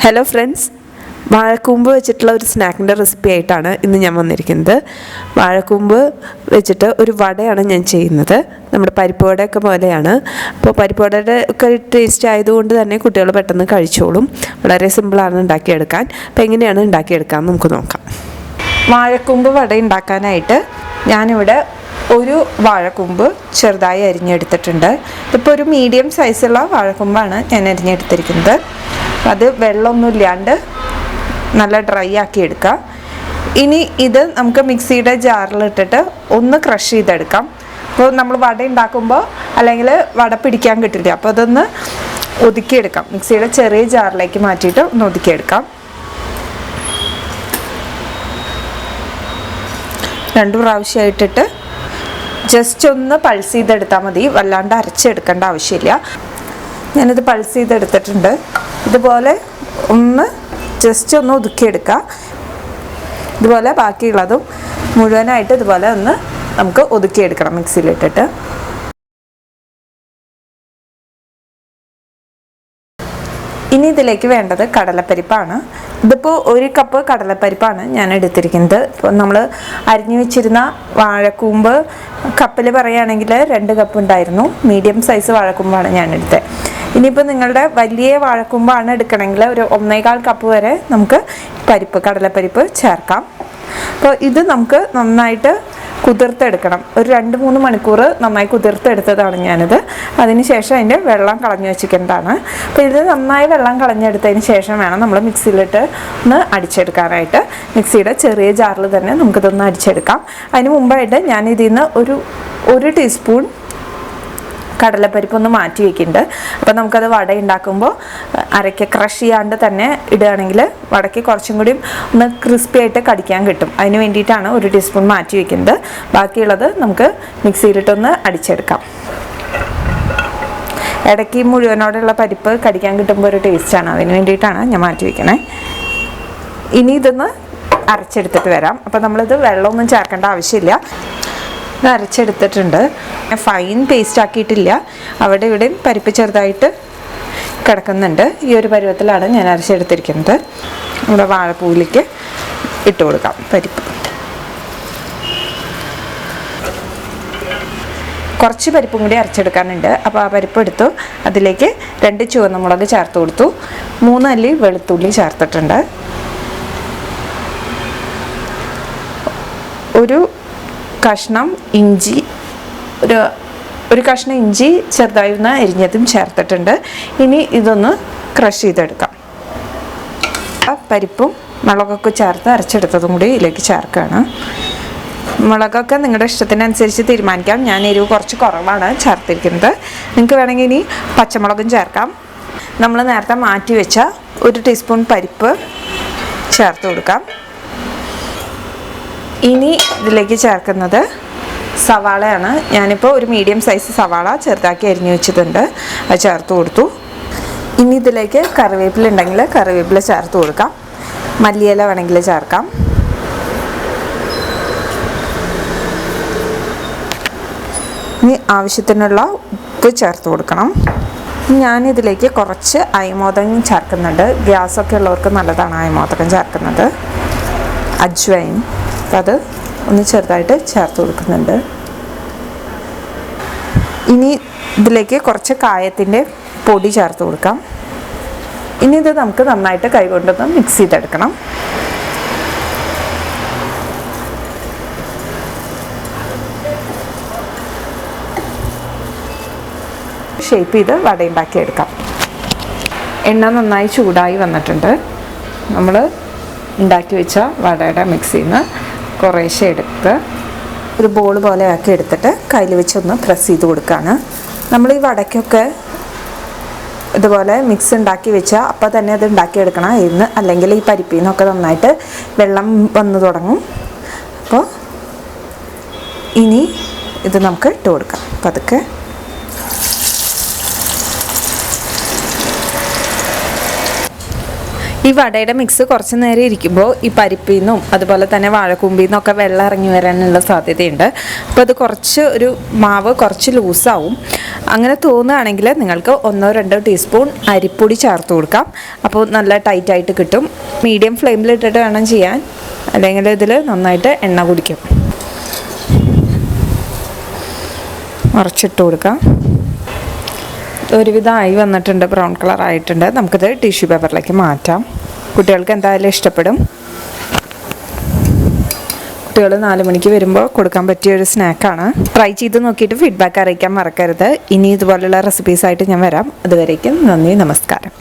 Hello friends, വാഴക്കൂമ്പ് വെച്ചിട്ടുള്ള ഒരു സ്നാക്കിൻ്റെ recipe ആയിട്ടാണ് ഇന്ന് ഞാൻ വന്നിരിക്കുന്നത്. വാഴക്കൂമ്പ് വെച്ചിട്ട് ഒരു വടയാണ് ഞാൻ ചെയ്യുന്നത്. നമ്മുടെ പരിപ്പ് വടയൊക്കെ പോലെയാണ്. അപ്പോൾ പരിപ്പ് വടയുടെ ഒക്കെ ടേസ്റ്റ് ആയതുകൊണ്ട് തന്നെ കുട്ടികൾ പെട്ടെന്ന് കഴിച്ചോളും. വളരെ സിമ്പിളാണ് ഉണ്ടാക്കിയെടുക്കാൻ. അപ്പോൾ എങ്ങനെയാണ് ഉണ്ടാക്കിയെടുക്കാൻ നമുക്ക് നോക്കാം. വാഴക്കൂമ്പ് വട ഉണ്ടാക്കാനായിട്ട് ഞാനിവിടെ ഒരു വാഴക്കൂമ്പ് ചെറുതായി അരിഞ്ഞെടുത്തിട്ടുണ്ട്. ഇതിപ്പോൾ ഒരു മീഡിയം സൈസുള്ള വാഴക്കൂമ്പാണ് ഞാൻ അരിഞ്ഞെടുത്തിരിക്കുന്നത്. അത് വെള്ളമൊന്നും ഇല്ലാണ്ട് നല്ല ഡ്രൈ ആക്കി എടുക്കാം. ഇനി ഇത് നമുക്ക് മിക്സിയുടെ ജാറിലിട്ടിട്ട് ഒന്ന് ക്രഷ് ചെയ്തെടുക്കാം. അപ്പോൾ നമ്മൾ വട ഉണ്ടാക്കുമ്പോൾ അല്ലെങ്കിൽ വട പിടിക്കാൻ കിട്ടില്ല, അപ്പോൾ അതൊന്ന് ഒതുക്കിയെടുക്കാം. മിക്സിയുടെ ചെറിയ ജാറിലേക്ക് മാറ്റിയിട്ട് ഒന്ന് ഒതുക്കിയെടുക്കാം. 2 പ്രാവശ്യമായിട്ടിട്ട് ജസ്റ്റ് ഒന്ന് പൾസ് ചെയ്തെടുത്താൽ മതി, വല്ലാണ്ട് അരച്ചെടുക്കേണ്ട ആവശ്യമില്ല. ഞാനിത് പൾസ് ചെയ്തെടുത്തിട്ടുണ്ട്. ഇതുപോലെ ഒന്ന് ജസ്റ്റ് ഒന്ന് ഒതുക്കിയെടുക്കുക. ഇതുപോലെ ബാക്കിയുള്ളതും മുഴുവനായിട്ട് ഇതുപോലെ ഒന്ന് നമുക്ക് ഒതുക്കിയെടുക്കണം മിക്സിയിലിട്ടിട്ട്. ഇനി ഇതിലേക്ക് വേണ്ടത് കടലപ്പരിപ്പാണ്. ഇതിപ്പോൾ 1 കപ്പ് കടലപ്പരിപ്പാണ് ഞാൻ എടുത്തിരിക്കുന്നത്. ഇപ്പോൾ നമ്മൾ അരിഞ്ഞു വെച്ചിരുന്ന വാഴക്കൂമ്പ് കപ്പിൽ പറയുകയാണെങ്കിൽ 2 കപ്പ് ഉണ്ടായിരുന്നു. മീഡിയം സൈസ് വാഴക്കൂമ്പാണ് ഞാൻ എടുത്തത്. ഇനിയിപ്പോൾ നിങ്ങളുടെ വലിയ വാഴക്കൂമ്പാണ് എടുക്കണമെങ്കിൽ ഒരു 1.25 കപ്പ് വരെ നമുക്ക് കടലപ്പരിപ്പ് ചേർക്കാം. അപ്പോൾ ഇത് നമുക്ക് നന്നായിട്ട് കുതിർത്തെടുക്കണം. ഒരു 2-3 മണിക്കൂർ നന്നായി കുതിർത്തെടുത്തതാണ് ഞാനിത്. അതിന് ശേഷം അതിൻ്റെ വെള്ളം കളഞ്ഞു വെച്ചിരിക്കേണ്ടതാണ്. അപ്പോൾ ഇത് നന്നായി വെള്ളം കളഞ്ഞെടുത്തതിന് ശേഷം വേണം നമ്മൾ മിക്സിയിലിട്ട് ഒന്ന് അടിച്ചെടുക്കാനായിട്ട്. മിക്സിയുടെ ചെറിയ ജാറിൽ തന്നെ നമുക്കിതൊന്ന് അടിച്ചെടുക്കാം. അതിന് മുമ്പായിട്ട് ഞാൻ ഇതിൽ നിന്ന് ഒരു ടീസ്പൂൺ കടലപ്പരിപ്പ് ഒന്ന് മാറ്റി വയ്ക്കുന്നുണ്ട്. അപ്പോൾ നമുക്കത് വട ഉണ്ടാക്കുമ്പോൾ അരയ്ക്ക് ക്രഷ് ചെയ്യാണ്ട് തന്നെ ഇടുകയാണെങ്കിൽ വടയ്ക്ക് കുറച്ചും കൂടി ഒന്ന് ക്രിസ്പി ആയിട്ട് കടിക്കാൻ കിട്ടും. അതിന് വേണ്ടിയിട്ടാണ് 1 ടീസ്പൂൺ മാറ്റി വയ്ക്കുന്നത്. ബാക്കിയുള്ളത് നമുക്ക് മിക്സിയിലിട്ടൊന്ന് അടിച്ചെടുക്കാം. ഇടയ്ക്ക് മുഴുവനോടുള്ള പരിപ്പ് കടിക്കാൻ കിട്ടുമ്പോൾ ഒരു ടേസ്റ്റാണ്, അതിന് വേണ്ടിയിട്ടാണ് ഞാൻ മാറ്റി വയ്ക്കണേ. ഇനി ഇതൊന്ന് അരച്ചെടുത്തിട്ട് വരാം. അപ്പോൾ നമ്മളിത് വെള്ളമൊന്നും ചേർക്കേണ്ട ആവശ്യമില്ല. ഇത് അരച്ചെടുത്തിട്ടുണ്ട്. ഫൈൻ പേസ്റ്റ് ആക്കിയിട്ടില്ല. അവിടെ ഇവിടെയും പരിപ്പ് ചെറുതായിട്ട് കിടക്കുന്നുണ്ട്. ഈ ഒരു പരുവത്തിലാണ് ഞാൻ അരച്ചെടുത്തിരിക്കുന്നത്. നമ്മുടെ വാഴപ്പൂവിലേക്ക് ഇട്ട് കൊടുക്കാം പരിപ്പ്. കുറച്ച് പരിപ്പും കൂടി അരച്ചെടുക്കാനുണ്ട്. അപ്പോൾ ആ പരിപ്പ് എടുത്തു. അതിലേക്ക് 2 ചുവന്ന മുളക് ചേർത്ത് കൊടുത്തു. 3 അല്ലി വെളുത്തുള്ളി ചേർത്തിട്ടുണ്ട്. ഒരു കഷ്ണം ഇഞ്ചി, ഒരു കഷ്ണം ഇഞ്ചി ചെറുതായി ഒന്ന് അരിഞ്ഞതും ചേർത്തിട്ടുണ്ട്. ഇനി ഇതൊന്ന് ക്രഷ് ചെയ്തെടുക്കാം. പരിപ്പും മുളകൊക്കെ ചേർത്ത് അരച്ചെടുത്തതും കൂടി ഇതിലേക്ക് ചേർക്കുകയാണ്. മുളകൊക്കെ നിങ്ങളുടെ ഇഷ്ടത്തിനനുസരിച്ച് തീരുമാനിക്കാം. ഞാൻ എരിവ് കുറച്ച് കുറവാണ് ചേർത്തിരിക്കുന്നത്. നിങ്ങൾക്ക് വേണമെങ്കിൽ ഇനി പച്ചമുളകും ചേർക്കാം. നമ്മൾ നേരത്തെ മാറ്റി വെച്ച 1 ടീസ്പൂൺ പരിപ്പ് ചേർത്ത് കൊടുക്കാം. ഇനി ഇതിലേക്ക് ചേർക്കുന്നത് സവാളയാണ്. ഞാനിപ്പോൾ ഒരു മീഡിയം സൈസ് സവാള ചെറുതാക്കി അരിഞ്ഞു വെച്ചിട്ടുണ്ട്. അത് ചേർത്ത് കൊടുത്തു. ഇനി ഇതിലേക്ക് കറിവേപ്പില ഉണ്ടെങ്കിൽ കറിവേപ്പില ചേർത്ത് കൊടുക്കാം. മല്ലിയില വേണമെങ്കിൽ ചേർക്കാം. ഇനി ആവശ്യത്തിനുള്ള ഉപ്പ് ചേർത്ത് കൊടുക്കണം. ഞാനിതിലേക്ക് കുറച്ച് അയമോദകം ചേർക്കുന്നുണ്ട്. ഗ്യാസൊക്കെ ഉള്ളവർക്ക് നല്ലതാണ് അയമോദകം ചേർക്കുന്നത്. അജ്വൈൻ, അപ്പോൾ അത് ഒന്ന് ചെറുതായിട്ട് ചേർത്ത് കൊടുക്കുന്നുണ്ട്. ഇനി ഇതിലേക്ക് കുറച്ച് കായത്തിൻ്റെ പൊടി ചേർത്ത് കൊടുക്കാം. ഇനി ഇത് നമുക്ക് നന്നായിട്ട് കൈകൊണ്ടൊന്ന് മിക്സ് ചെയ്തെടുക്കണം. ഷേപ്പ് ചെയ്ത് വട ഉണ്ടാക്കിയെടുക്കാം. എണ്ണ നന്നായി ചൂടായി വന്നിട്ടുണ്ട്. നമ്മൾ ഉണ്ടാക്കി വെച്ച വടയുടെ മിക്സിയിൽ നിന്ന് കുറേശ്ശെ എടുത്ത് ഒരു ബോൾ പോലെ ആക്കി എടുത്തിട്ട് കയ്യിൽ വെച്ചൊന്ന് പ്രസ് ചെയ്ത് കൊടുക്കുകയാണ്. നമ്മൾ ഈ വടയ്ക്കൊക്കെ ഇതുപോലെ മിക്സ് ഉണ്ടാക്കി വെച്ചാൽ അപ്പോൾ തന്നെ അത് ഉണ്ടാക്കിയെടുക്കണം. ഇന്ന് അല്ലെങ്കിൽ ഈ പരിപ്പിൽ നിന്നൊക്കെ നന്നായിട്ട് വെള്ളം വന്നു തുടങ്ങും. അപ്പോൾ ഇനി ഇത് നമുക്ക് ഇട്ട് കൊടുക്കാം. പതുക്കെ ഈ വടയുടെ മിക്സ് കുറച്ച് നേരം ഇരിക്കുമ്പോൾ ഈ പരിപ്പിൽ നിന്നും അതുപോലെ തന്നെ വാഴക്കൂമ്പിൽ നിന്നൊക്കെ വെള്ളം ഇറങ്ങി വരാനുള്ള സാധ്യതയുണ്ട്. അപ്പോൾ അത് കുറച്ച് ഒരു മാവ് കുറച്ച് ലൂസാവും. അങ്ങനെ തോന്നുകയാണെങ്കിൽ നിങ്ങൾക്ക് 1-2 ടീസ്പൂൺ അരിപ്പൊടി ചേർത്ത് കൊടുക്കാം. അപ്പോൾ നല്ല ടൈറ്റായിട്ട് കിട്ടും. മീഡിയം ഫ്ലെയിമിലിട്ടിട്ട് വേണം ചെയ്യാൻ, അല്ലെങ്കിൽ ഇതിൽ നന്നായിട്ട് എണ്ണ കുടിക്കും. മറിച്ചിട്ട് കൊടുക്കാം. ഒരുവിധമായി വന്നിട്ടുണ്ട്, ബ്രൗൺ കളർ ആയിട്ടുണ്ട്. നമുക്കിത് ടിഷ്യൂ പേപ്പറിലേക്ക് മാറ്റാം. കുട്ടികൾക്ക് എന്തായാലും ഇഷ്ടപ്പെടും. കുട്ടികൾ 4 മണിക്ക് വരുമ്പോൾ കൊടുക്കാൻ പറ്റിയ ഒരു സ്നാക്കാണ്. ട്രൈ ചെയ്ത് നോക്കിയിട്ട് ഫീഡ്ബാക്ക് അറിയിക്കാൻ മറക്കരുത്. ഇനി ഇതുപോലുള്ള റെസിപ്പീസായിട്ട് ഞാൻ വരാം. അതുവരേക്കും നന്ദി, നമസ്കാരം.